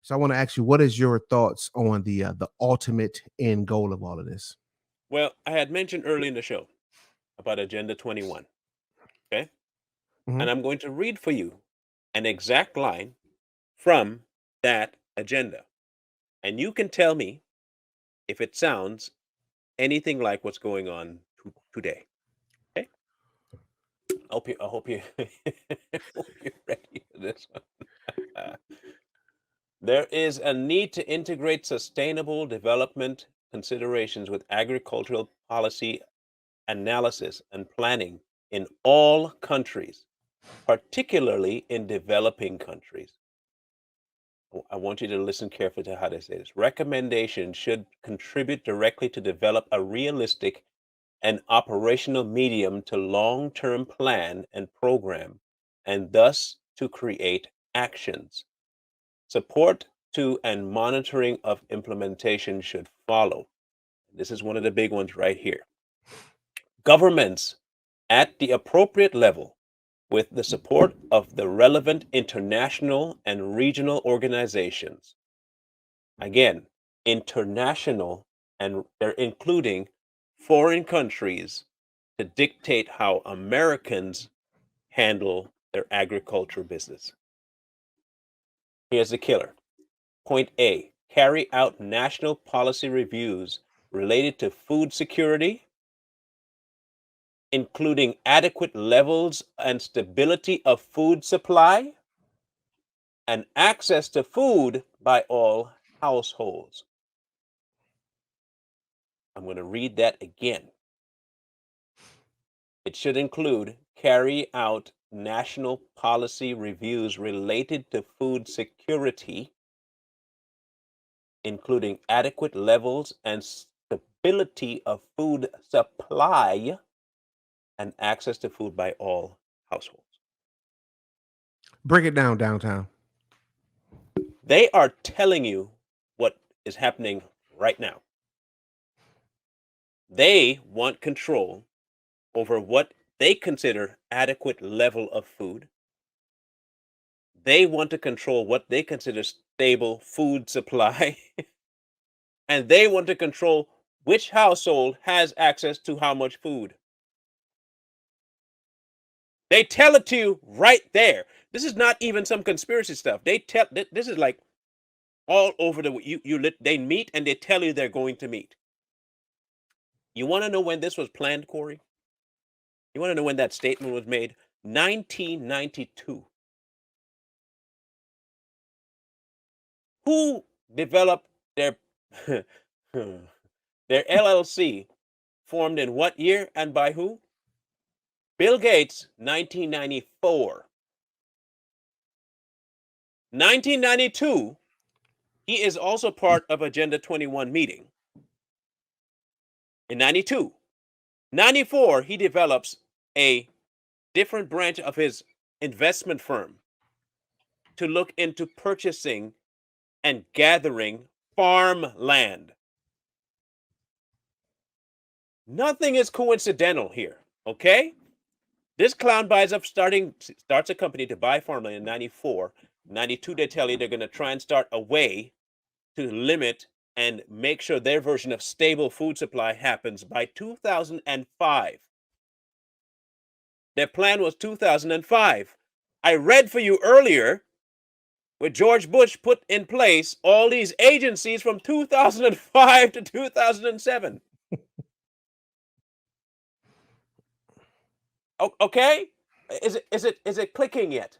So I want to ask you, what is your thoughts on the ultimate end goal of all of this? Well, I had mentioned early in the show about Agenda 21. Okay. Mhm. And I'm going to read for you an exact line from that agenda. And you can tell me if it sounds anything like what's going on today. Okay. I hope you hope you're ready for this one. There is a need to integrate sustainable development considerations with agricultural policy analysis and planning in all countries, particularly in developing countries. I want you to listen carefully to how they say this. Recommendations should contribute directly to develop a realistic and operational medium to long term plan and program, and thus to create actions. Support to and monitoring of implementation should follow. This is one of the big ones right here. Governments at the appropriate level, with the support of the relevant international and regional organizations. Again, international, and they're including foreign countries to dictate how Americans handle their agriculture business. Here's the killer. Point A, carry out national policy reviews related to food security, including adequate levels and stability of food supply and access to food by all households. I'm going to read that again. It should include carry out national policy reviews related to food security, including adequate levels and stability of food supply and access to food by all households. Break it down downtown. They are telling you what is happening right now. They want control over what they consider adequate level of food. They want to control what they consider stable food supply. And they want to control which household has access to how much food. They tell it to you right there. This is not even some conspiracy stuff. This is like all over they meet and they tell you they're going to meet. You want to know when this was planned, Corey? You want to know when that statement was made? 1992. Who developed their their LLC formed in what year and by who? Bill Gates, 1994. 1992, he is also part of Agenda 21 meeting. In 92. 94, he develops a different branch of his investment firm to look into purchasing and gathering farmland. Nothing is coincidental here, okay? This clown starts a company to buy farmland in 94. 92, they tell you they're going to try and start a way to limit and make sure their version of stable food supply happens by 2005. Their plan was 2005. I read for you earlier where George Bush put in place all these agencies from 2005 to 2007. Okay? Is it clicking yet?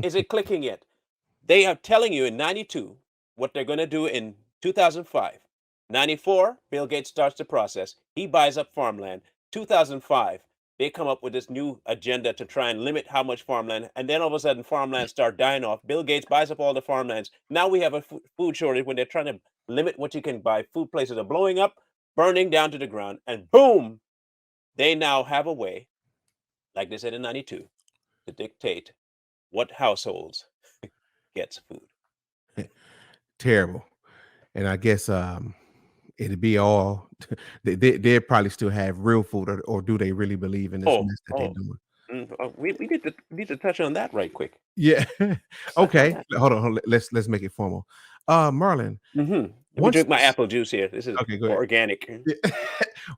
Is it clicking yet? They are telling you in 92 what they're going to do in 2005. 94, Bill Gates starts the process. He buys up farmland. 2005, they come up with this new agenda to try and limit how much farmland. And then all of a sudden, farmlands start dying off. Bill Gates buys up all the farmlands. Now we have a food shortage when they're trying to limit what you can buy. Food places are blowing up, burning down to the ground. And boom, they now have a way, like they said in 92, to dictate what households gets food. Terrible. And I guess it'd be all they'd probably still have real food, or do they really believe in this Oh, mess that they're oh, doing? We need to touch on that right quick. Yeah. Let's touch on Okay. that. Hold on. Let's make it formal. Marlon, Let me once drink my this, apple juice here. This is okay, go ahead. organic. Yeah.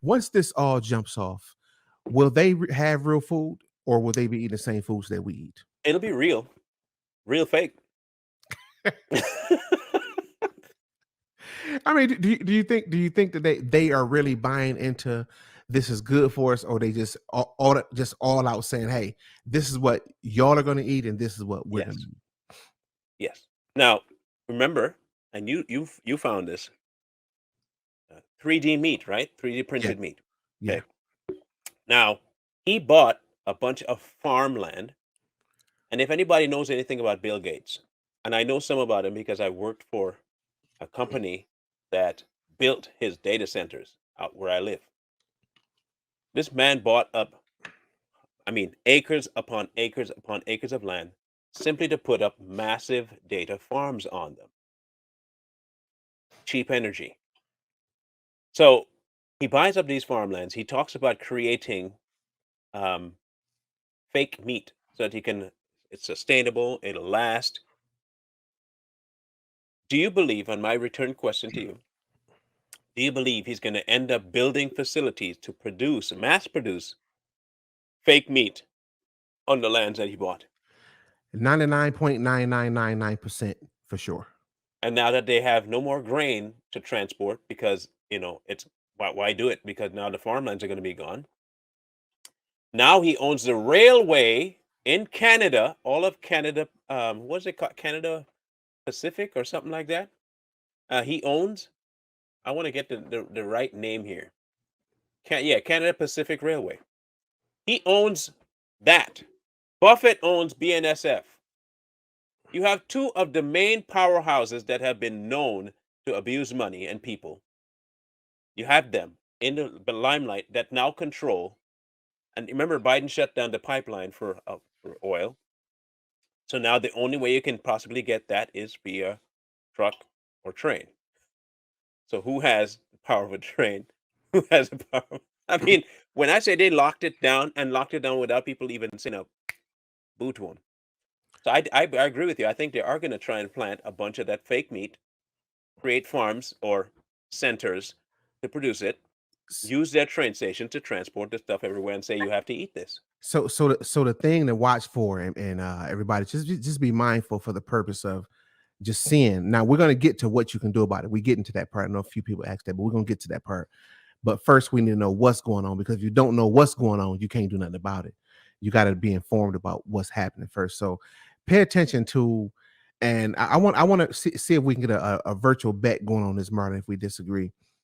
Once this all jumps off, will they have real food, or will they be eating the same foods that we eat? It'll be real fake. I mean, do you think that they are really buying into this is good for us, or they just all out saying, hey, this is what y'all are going to eat, and this is what we're going to Yes, eat? yes. Now, remember, and you found this 3D meat, right? 3D Yeah, printed meat. yeah. Okay. Now, he bought a bunch of farmland, and if anybody knows anything about Bill Gates, and I know some about him because I worked for a company that built his data centers out where I live. This man bought up, I mean, acres upon acres upon acres of land simply to put up massive data farms on them. Cheap energy. So he buys up these farmlands. He talks about creating um, fake meat so that he can, it's sustainable, it'll last. Do you believe, on my return question to you, do you believe he's going to end up building facilities to produce, mass produce fake meat on the lands that he bought? 99.9999% for sure. And now that they have no more grain to transport because, it's why do it? Because now the farmlands are going to be gone. Now he owns the railway in Canada, all of Canada. What's it called? Canada Pacific or something like that. He owns. I want to get the right name here. Yeah, Canada Pacific Railway. He owns that. Buffett owns BNSF. You have two of the main powerhouses that have been known to abuse money and people. You have them in the limelight that now control. And remember, Biden shut down the pipeline for oil. So now the only way you can possibly get that is via truck or train. So who has the power of a train? Who has the power? I mean, when I say they locked it down and locked it down without people even saying a boo to them. So I agree with you. I think they are going to try and plant a bunch of that fake meat, create farms or centers to produce it, S- use their train station to transport the stuff everywhere, and say you have to eat this. So the thing to watch for, and everybody just be mindful for the purpose of just seeing. Now we're going to get to what you can do about it. We get into that part. I know a few people asked that, but we're going to get to that part. But first, we need to know what's going on, because if you don't know what's going on, you can't do nothing about it. You got to be informed about what's happening first. So pay attention to, and I want to see if we can get a virtual bet going on this, Martin, if we disagree.